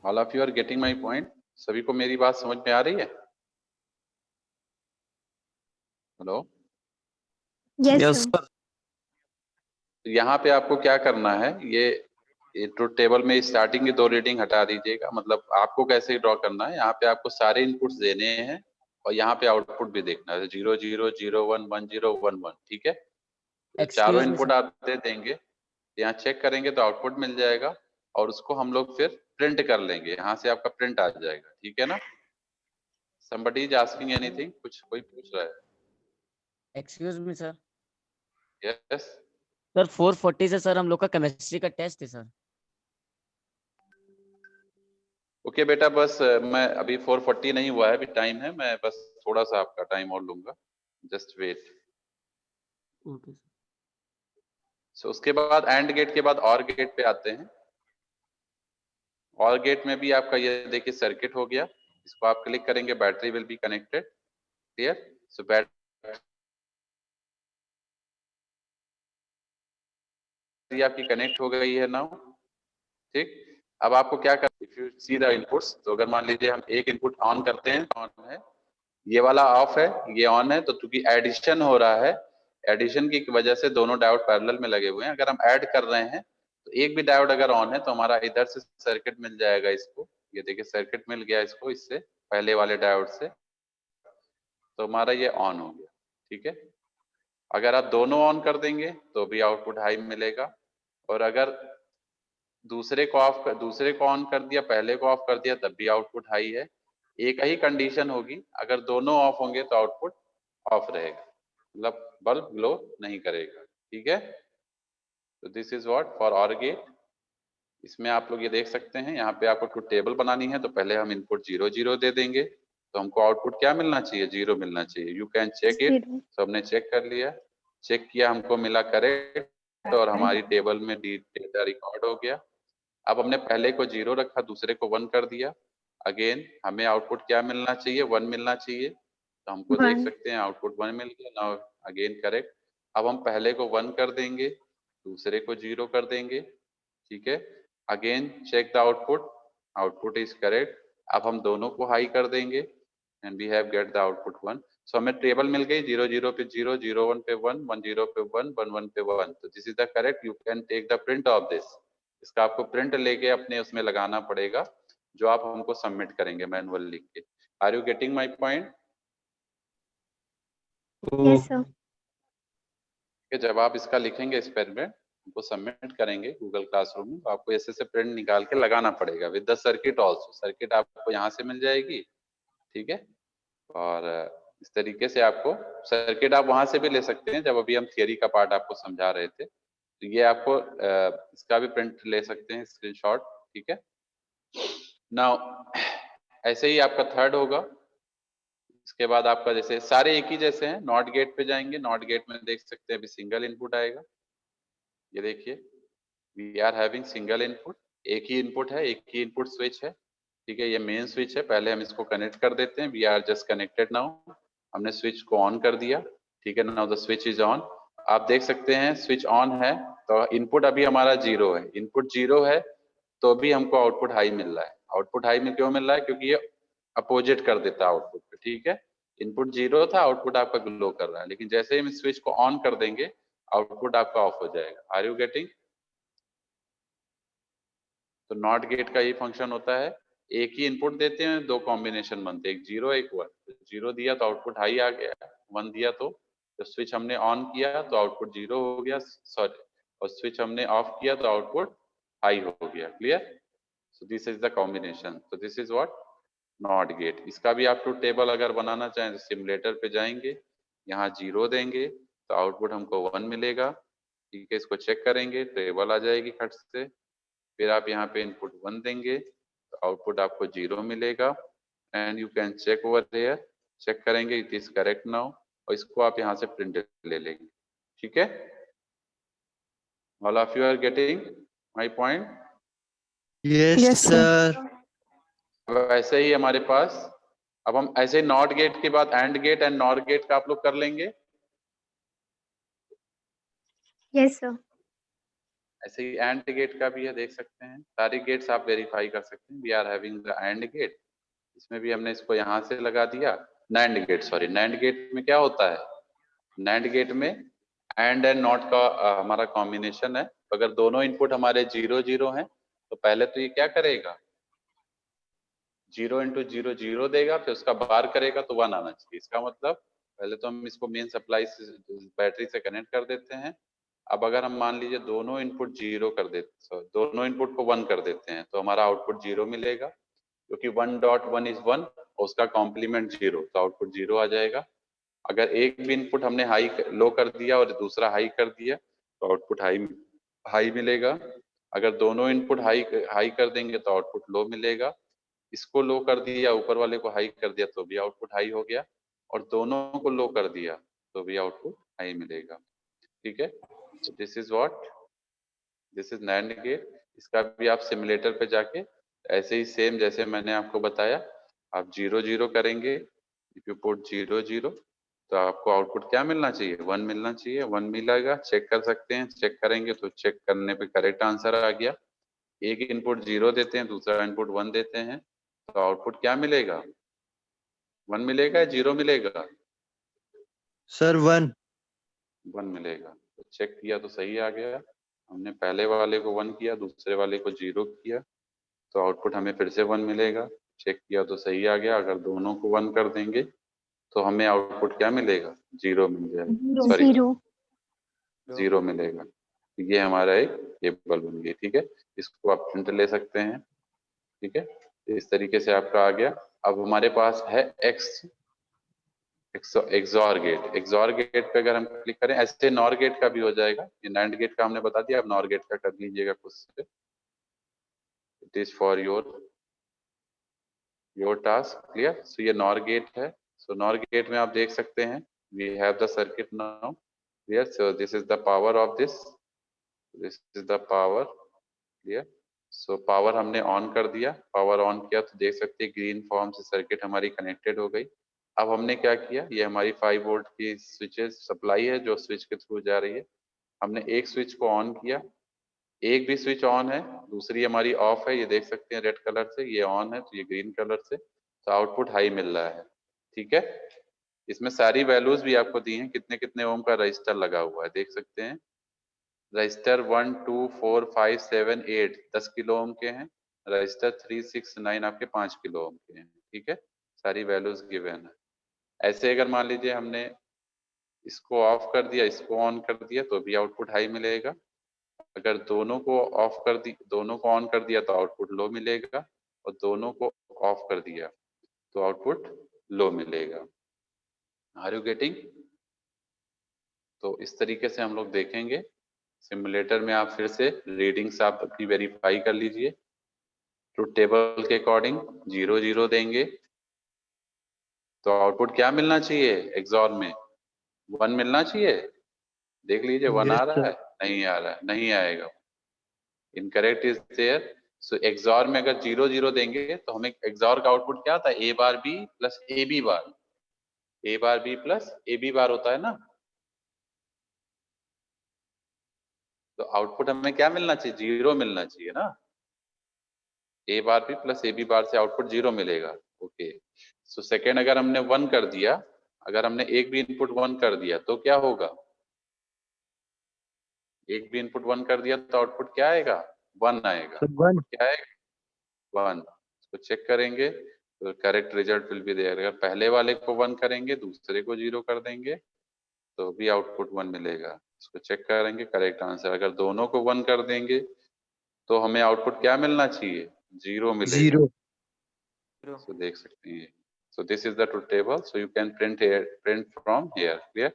All of you are getting my point? सभी को मेरी बात समझ में आ रही है? हेलो? Yes sir. यहाँ पे आपको क्या करना है, ये ट्रुथ टेबल में स्टार्टिंग की 2 रीडिंग हटा दीजिएगा। मतलब आपको कैसे ड्रॉ करना है, यहाँ पे आपको सारे इनपुट्स देने हैं और यहाँ पे आउटपुट भी देखना है, 0 0 0 1 1 0 1 1, ठीक है? तो चारों एक्सक्यूज मी इनपुट सर। आप दे देंगे, यहाँ चेक करेंगे तो आउटपुट मिल जाएगा और उसको हम लोग फिर प्रिंट कर लेंगे, यहाँ से आपका प्रिंट आ जाएगा, ठीक है ना? somebody is asking anything, कुछ कोई पूछ रहा है? Excuse me sir. Yes. Sir 440 से सर हम लोग का केमिस्ट्री का टेस्ट है सर। ओके बेटा, बस मैं अभी 440 नहीं हुआ है, अभी टाइम है, मैं बस थोड़ा सा आपका टाइम और लूंगा, just wait. Okay sir. So उसके बाद एंड गेट के बाद और गेट पे आते हैं। और गेट में भी आपका ये देखिए सर्किट हो गया, इसको आप क्लिक करेंगे, battery will be connected, clear? So battery आपकी कनेक्ट हो गई है नाउ, ठीक? अब आपको क्या कर, if you see the inputs, तो अगर मान लीजिए हम एक इनपुट ऑन करते हैं, ऑन है, ये वाला ऑफ है, ये ऑन है, तो चूंकि एडिशन हो रहा है, एडिशन की वजह से दोनों डायोड पैरेलल में लगे हुए हैं। अगर हम ऐड कर रहे हैं तो एक भी डायोड अगर ऑन है तो हमारा इधर से सर्किट मिल जाएगा इसको, ये देखिए सर्किट मिल गया इसको इससे पहले वाले डायोड से, तो हमारा ये ऑन हो गया, ठीक है? अगर आप दोनों ऑन कर देंगे तो भी आउटपुट हाई मिलेगा, और अगर दूसरे को ऑन कर दिया, पहले को ऑफ कर दिया, तब भी आउटपुट हाई है। एक ही कंडीशन होगी, अगर दोनों ऑफ होंगे तो आउटपुट ऑफ रहेगा, मतलब बल्ब ग्लो नहीं करेगा, ठीक है? तो this is what for or gate. इसमें आप लोग ये देख सकते हैं, यहाँ पे आपको ट्रुथ टेबल बनानी है, तो पहले हम इनपुट 0 0 दे देंगे, तो हमको आउटपुट क्या मिलना चाहिए? 0 मिलना चाहिए। You can check it. तो हमने चेक कर लिया, चेक किया, हमको मिला करेक्ट, और हमारी टेबल में डेटा रिकॉर्ड हो गया। अब हमने पहले को 0 रखा, दूसरे को 1 कर दिया, अगेन हमें आउटपुट क्या मिलना चाहिए? 1 मिलना चाहिए, तो हमको देख सकते हैं आउटपुट 1 मिल गया। Now again correct. अब हम पहले को 1 कर देंगे, दूसरे को 0 कर देंगे, ठीक है? Again check the output, output is correct. अब हम दोनों को हाई कर देंगे and we have get the output 1। So हमें टेबल मिल गई, 0 0 पे 0, 0 1 पे 1, 1 0 पे 1, 1 1 पे 1। तो this is the correct. You can take the print of this. इसका आपको प्रिंट लेके अपने उसमें लगाना पड़ेगा, जो आप हमको सबमिट करेंगे मैनुअल लिख के। Are you getting my point? Yes sir. जब आप इसका लिखेंगे एक्सपेरिमेंट, हमको सबमिट करेंगे गूगल क्लासरूम में, तो आपको ऐसे से प्रिंट निकाल के लगाना पड़ेगा with the circuit also. Circuit आपको यहाँ से मिल जाएगी, ठीक है? और इस तरीके से आपको सर्किट आप वहां से भी ले सकते हैं, जब अभी हम थियरी का पार्ट आपको समझा रहे थे, तो ये आपको इसका भी प्रिंट ले सकते हैं, स्क्रीनशॉट, ठीक है? नाउ ऐसे ही आपका थर्ड होगा। इसके बाद आपका जैसे सारे एक ही जैसे हैं, नॉट गेट पे जाएंगे, नॉट गेट में देख सकते हैं अभी सिंगल इनपुट आएगा, ये देखिए we are having single input, एक ही इनपुट है, एक ही इनपुट स्विच है, ठीक है? ये मेन स्विच है, पहले हम इसको कनेक्ट कर देते हैं। We are just connected now, हमने स्विच को ऑन कर दिया, ठीक है? Now the switch is on. आप देख सकते हैं स्विच ऑन है, तो इनपुट अभी हमारा 0 है, इनपुट 0 है तो भी हमको आउटपुट हाई मिल रहा है। आउटपुट हाई में क्यों मिल रहा है? क्योंकि ये अपोजिट कर देता है आउटपुट पे, ठीक है? इनपुट 0 था, आउटपुट आपका ग्लो कर रहा है, लेकिन जैसे ही हम स्विच को ऑन कर देंगे आउटपुट आपका ऑफ हो जाएगा। Are you getting? तो नॉट गेट का ये फंक्शन होता है, एक ही इनपुट देते हैं, दो कॉम्बिनेशन बनते हैं, एक 0 एक 1। 0 दिया तो आउटपुट हाई आ गया, 1 दिया तो स्विच हमने ऑन किया तो आउटपुट 0 हो गया, सॉरी, और स्विच हमने ऑफ किया तो आउटपुट हाई हो गया। Clear? So this is the combination. तो this is what not gate. इसका भी आप ट्रुथ टेबल अगर बनाना चाहें तो सिमुलेटर पे जाएंगे, यहाँ 0 देंगे तो आउटपुट हमको 1 मिलेगा, ठीक है? इसको चेक करेंगे, टेबल आ जाएगी खट से। फिर आप यहाँ पे इनपुट 1 देंगे तो आउटपुट आपको 0 मिलेगा, and you can check over there, check करेंगे इट इज करेक्ट नाउ, और इसको आप यहाँ से प्रिंट ले लेंगे, ठीक है? All of you are getting my point? Yes sir. वैसे ही हमारे पास अब हम ऐसे नॉट गेट के बाद and gate and not gate का आप लोग कर लेंगे। Yes sir. ऐसे ही एंड गेट का भी है, देख सकते हैं सारी गेट्स आप वेरीफाई कर सकते हैं। We are having the and gate, इसमें भी हमने इसको यहाँ से लगा दिया। NAND gate, sorry NAND gate में क्या होता है, नैंड गेट में एंड नॉट का हमारा कॉम्बिनेशन है। अगर दोनों इनपुट हमारे 0 0 हैं तो पहले तो ये क्या करेगा, 0 इंटू 0 0 देगा, फिर उसका बार करेगा तो 1 आना चाहिए। इसका मतलब पहले तो हम इसको मेन सप्लाई से बैटरी से कनेक्ट कर देते हैं। अब अगर हम मान लीजिए दोनों इनपुट 0 कर देते, दोनों इनपुट को 1 कर देते हैं तो हमारा आउटपुट 0 मिलेगा, क्योंकि 1.1 इज 1 और उसका कॉम्प्लीमेंट 0, तो आउटपुट 0 आ जाएगा। अगर एक भी इनपुट हमने हाई लो कर दिया और दूसरा हाई कर दिया तो आउटपुट हाई मिलेगा। अगर दोनों इनपुट हाई हाई कर देंगे तो आउटपुट लो मिलेगा। इसको लो कर दिया, ऊपर वाले को हाई कर दिया तो भी आउटपुट हाई हो गया, और दोनों को लो कर दिया तो भी आउटपुट हाई मिलेगा। ठीक है, this is what, this is NAND gate. इसका भी आप सिमुलेटर पे जाके ऐसे ही सेम जैसे मैंने आपको बताया, आप 0 0 करेंगे। इफ यू पुट 0 0 तो आपको आउटपुट क्या मिलना चाहिए, 1 मिलना चाहिए। 1 मिलेगा, चेक कर सकते हैं, चेक करेंगे तो चेक करने पे करेक्ट आंसर आ गया। एक इनपुट 0 देते हैं, दूसरा इनपुट 1 देते हैं, तो आउटपुट क्या मिलेगा, 1 मिलेगा या 0 मिलेगा, सर 1। 1 मिलेगा। तो चेक किया तो सही आ गया। हमने पहले वाले को 1 किया, दूसरे वाले को 0 किया, तो आउटपुट हमें फिर से 1 मिलेगा। चेक किया तो सही आ गया। अगर दोनों को 1 कर देंगे तो हमें आउटपुट क्या मिलेगा, 0 मिल जाएगा, सॉरी 0 मिलेगा। ये हमारा एक टेबल बन गई। ठीक है, इसको आप प्रिंट ले सकते हैं। ठीक है, तो इस तरीके से आपका आ गया। अब हमारे पास है एक्सॉर गेट। एक्सॉर गेट पे अगर हम क्लिक करें, ऐसे नॉर गेट का भी हो जाएगा। ये नैंड गेट का हमने बता दिया, अब नॉर गेट का कर लीजिएगा खुद से। It is for your task, clear. So ये नॉर गेट है। सो नॉर गेट में आप देख सकते हैं we have the circuit now, clear. So this is the power off this is the power, clear. So power हमने ऑन कर दिया, पावर ऑन किया तो देख सकते हैं ग्रीन फॉर्म से सर्किट हमारी कनेक्टेड हो गई। अब हमने क्या किया, ये हमारी 5 वोल्ट की स्विचेस सप्लाई है जो स्विच के थ्रू जा रही है। हमने एक स्विच को ऑन किया, एक भी स्विच ऑन है, दूसरी हमारी ऑफ है। ये देख सकते हैं रेड कलर से, ये ऑन है तो ये ग्रीन कलर से, तो आउटपुट हाई मिल रहा है। ठीक है, इसमें सारी वैल्यूज भी आपको दी हैं, कितने कितने ओम का रजिस्टर लगा हुआ है देख सकते हैं। रजिस्टर 1 2 4 5 7 8 10 किलो ओम के हैं। रजिस्टर 3 6 9 आपके 5 किलो ओम के हैं। ठीक है, सारी वैल्यूज गिवन है। ऐसे अगर मान लीजिए हमने इसको ऑफ कर दिया, इसको ऑन कर दिया तो भी आउटपुट हाई मिलेगा। अगर दोनों को ऑफ कर दी, दोनों को ऑन कर दिया तो आउटपुट लो मिलेगा, और दोनों को ऑफ कर दिया तो आउटपुट लो मिलेगा। Are you getting? तो इस तरीके से हम लोग देखेंगे। सिमुलेटर में आप फिर से रीडिंग्स आप अपनी वेरीफाई कर लीजिए। ट्रुथ टेबल के अकॉर्डिंग 0 0 देंगे तो आउटपुट क्या मिलना चाहिए, एक्सॉर में 1 मिलना चाहिए। देख लीजिए 1 आ यस रहा सर। है, नहीं आ रहा है, नहीं आएगा, incorrect is there. So XOR में अगर 0 0 देंगे तो हमें एक्सॉर का आउटपुट क्या आता है, A bar B plus A B bar, A bar B plus A B bar होता है ना। तो आउटपुट हमें क्या मिलना चाहिए, 0 मिलना चाहिए ना। A bar B plus A B bar से आउटपुट 0 मिलेगा। ओके, सो सेकेंड अगर हमने 1 कर दिया, अगर हमने एक भी इनपुट 1 कर दिया तो क्या होगा, एक भी इनपुट 1 कर दिया तो आउटपुट क्या आएगा, 1 आएगा। सर 1। आउटपुट क्या आएगा, 1। इसको चेक करेंगे तो correct result will be there. अगर पहले वाले को 1 करेंगे, दूसरे को 0 कर देंगे तो भी आउटपुट 1 मिलेगा। इसको चेक करेंगे, करेक्ट आंसर। अगर दोनों को 1 कर देंगे तो हमें आउटपुट क्या मिलना चाहिए, 0 मिलेगा। 0। सो देख सकते हैं। सो this is the truth table, so you can print from here, clear.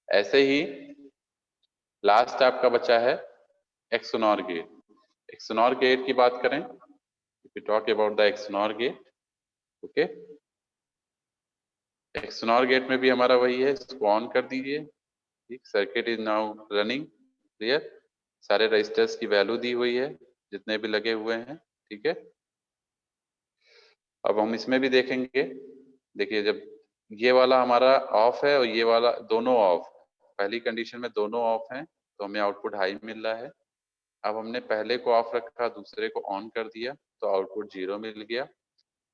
ऐसे ही लास्ट आपका बचा है एक्सनॉर गेट। एक्सनॉर गेट की बात करें, if you talk about the XNOR gate, okay. XNOR gate में भी हमारा वही है, इसको ऑन कर दीजिए। ठीक, circuit is now running, clear. सारे रजिस्टर्स की वैल्यू दी हुई है जितने भी लगे हुए हैं। ठीक है, अब हम इसमें भी देखेंगे। देखिए जब ये वाला हमारा ऑफ है और ये वाला दोनों ऑफ, पहली कंडीशन में दोनों ऑफ हैं तो हमें आउटपुट हाई मिल रहा है। अब हमने पहले को ऑफ रखा, दूसरे को ऑन कर दिया तो आउटपुट 0 मिल गया।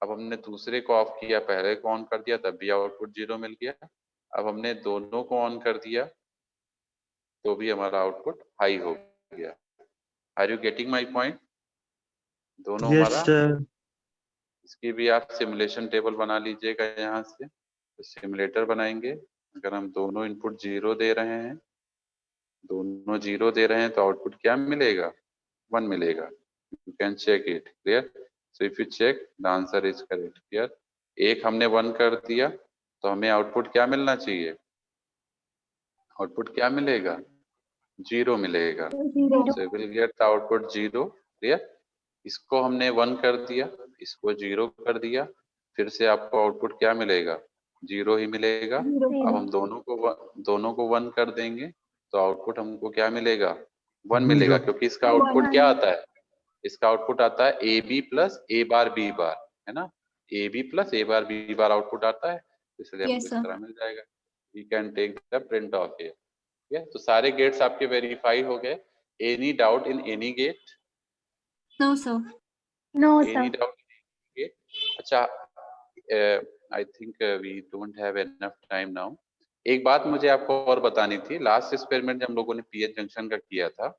अब हमने दूसरे को ऑफ किया, पहले को ऑन कर दिया, तब भी आउटपुट 0 मिल गया। अब हमने दोनों को ऑन कर दिया तो भी हमारा आउटपुट हाई हो गया। Are you getting my point? दोनों Yes, हमारा। sir. इसकी भी आप सिमुलेशन टेबल बना लीजिएगा यहाँ से, तो सिमुलेटर बनाएंगे। अगर हम दोनों इनपुट 0 दे रहे हैं, दोनों 0 दे रहे हैं तो आउटपुट क्या मिलेगा? 1 मिलेगा। You can check it. Clear? So if you check the answer is correct. Clear? एक हमने 1 कर दिया तो हमें आउटपुट क्या मिलना चाहिए? आउटपुट क्या मिलेगा? 0 मिलेगा। So will get the output 0। Clear? इसको हमने 1 कर दिया, इसको 0 कर दिया, फिर से आपको आउटपुट क्या मिलेगा? 0 ही मिलेगा। अब हम दोनों को 1 कर देंगे तो आउटपुट हमको क्या मिलेगा? 1 मिलेगा, Zero. क्योंकि इसका आउटपुट क्या आता है? इसका आउटपुट आता है A B plus A bar B bar, है ना? A B plus A bar B bar output आता है, इसलिए हमको इस तरह मिल जाएगा। You can take the print of here. ठीक है, तो सारे गेट्स आपके वेरीफाई हो गए। Any doubt in any gate? No, sir. Any doubt in any gate? अच्छा, I think we don't have enough time now. एक बात मुझे आपको और बतानी थी। लास्ट एक्सपेरिमेंट जब हम लोगों ने पीएच जंक्शन का किया था,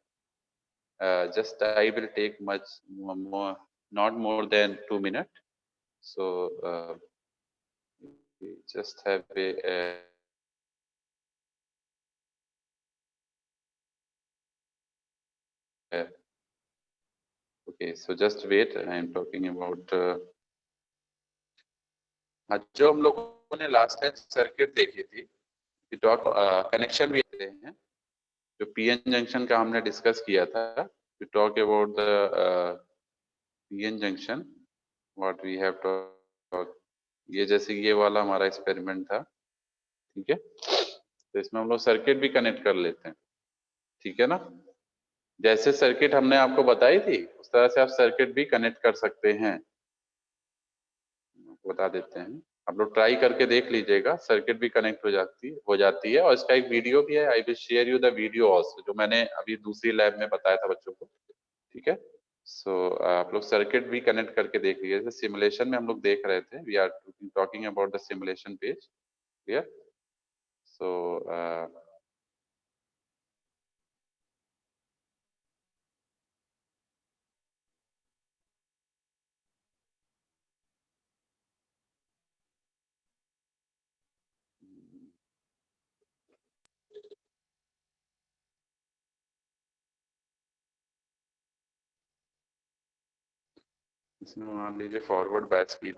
just I will take much more, not more than 2 minutes. So we just have okay, so just wait. I am talking about जो हम लोगों ने लास्ट टाइम सर्किट देखी थी, कनेक्शन भी रहे हैं। जो पीएन जंक्शन का हमने डिस्कस किया था, to talk about the PN junction, what we have talked, ये जैसे ये वाला हमारा एक्सपेरिमेंट था। ठीक है, तो इसमें हम लोग सर्किट भी कनेक्ट कर लेते हैं। ठीक है ना? जैसे सर्किट हमने आपको बताई थी उस तरह से आप सर्किट भी कनेक्ट कर सकते हैं। बता देते हैं, आप लोग ट्राई करके देख लीजिएगा, सर्किट भी कनेक्ट हो जाती है। और इसका एक वीडियो भी है, I will share you the video also, जो मैंने अभी दूसरी लैब में बताया था बच्चों को। ठीक है, सो आप लोग सर्किट भी कनेक्ट करके देख लीजिए। जैसे सिमुलेशन में हम लोग देख रहे थे, we are talking about the simulation page. Clear? So इसमें मान लीजिए फॉरवर्ड बैच की।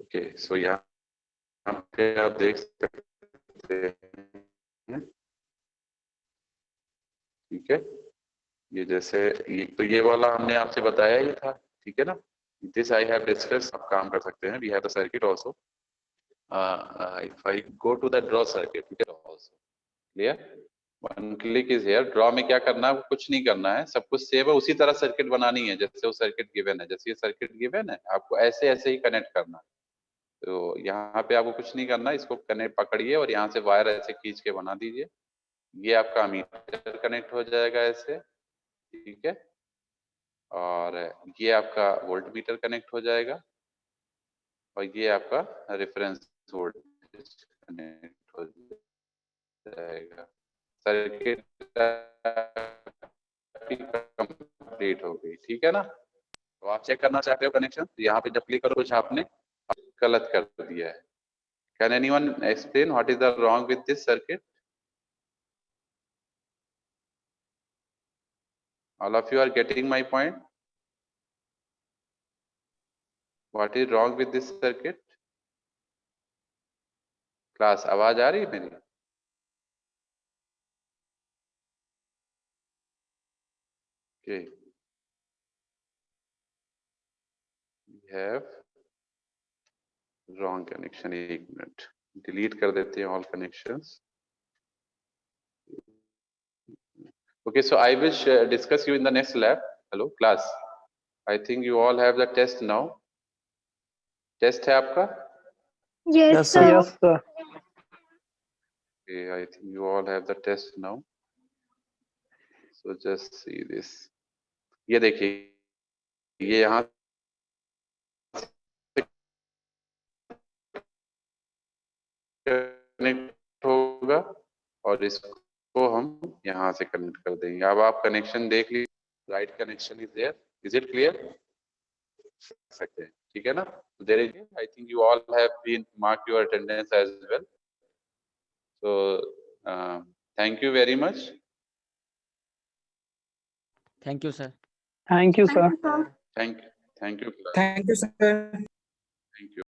ओके, सो यहाँ पे आप देख सकते हैं। ठीक है, ये जैसे ये वाला हमने आपसे बताया ही था। ठीक है ना? This I have discuss. आप काम कर सकते हैं। We have the circuit also. If I go to the draw circuit, ठीक है, also clear? One click is here. Draw में क्या करना है? कुछ नहीं करना है, सब कुछ सेव है, उसी तरह सर्किट बनानी है जैसे वो सर्किट गिवन है। जैसे ये सर्किट गिवन है, आपको ऐसे ऐसे ही कनेक्ट करना है। तो यहाँ पे आपको कुछ नहीं करना, इसको कनेक्ट पकड़िए और यहाँ से वायर ऐसे खींच के बना दीजिए। ये आपका मीटर कनेक्ट हो जाएगा ऐसे। ठीक है, और ये आपका वोल्ट मीटर कनेक्ट हो जाएगा, और ये आपका रेफरेंस वोल्टेज कनेक्ट हो जाएगा। सर्किट कंप्लीट हो गई। ठीक है ना? तो आप चेक करना चाहते हो कनेक्शन, तो यहाँ पे जब क्लिक करो कुछ आपने गलत कर दिया है। Can anyone explain what is the wrong with this circuit? All of you are getting my point? What is wrong with this circuit? Class, आवाज आ रही है मेरी? Okay. We have wrong connection. एक मिनट, डिलीट कर देते हैं all connections. Okay, so I will discuss you in the next lab. Hello class, I think you all have the test now. Test है आपका? Yes, sir. Yes, sir. Okay, I think you all have the test now. So just see this. ये देखिए, ये यहाँ connect होगा और इसको हम यहाँ से कनेक्ट कर देंगे। अब आप कनेक्शन देख लीजिए, right connection is there, is it clear? सकते हैं, ठीक है ना? There is, I think you all have been mark your attendance as well, so thank you very much. Thank you sir. Thank you, sir. Thank you, Thank you, sir. Thank you.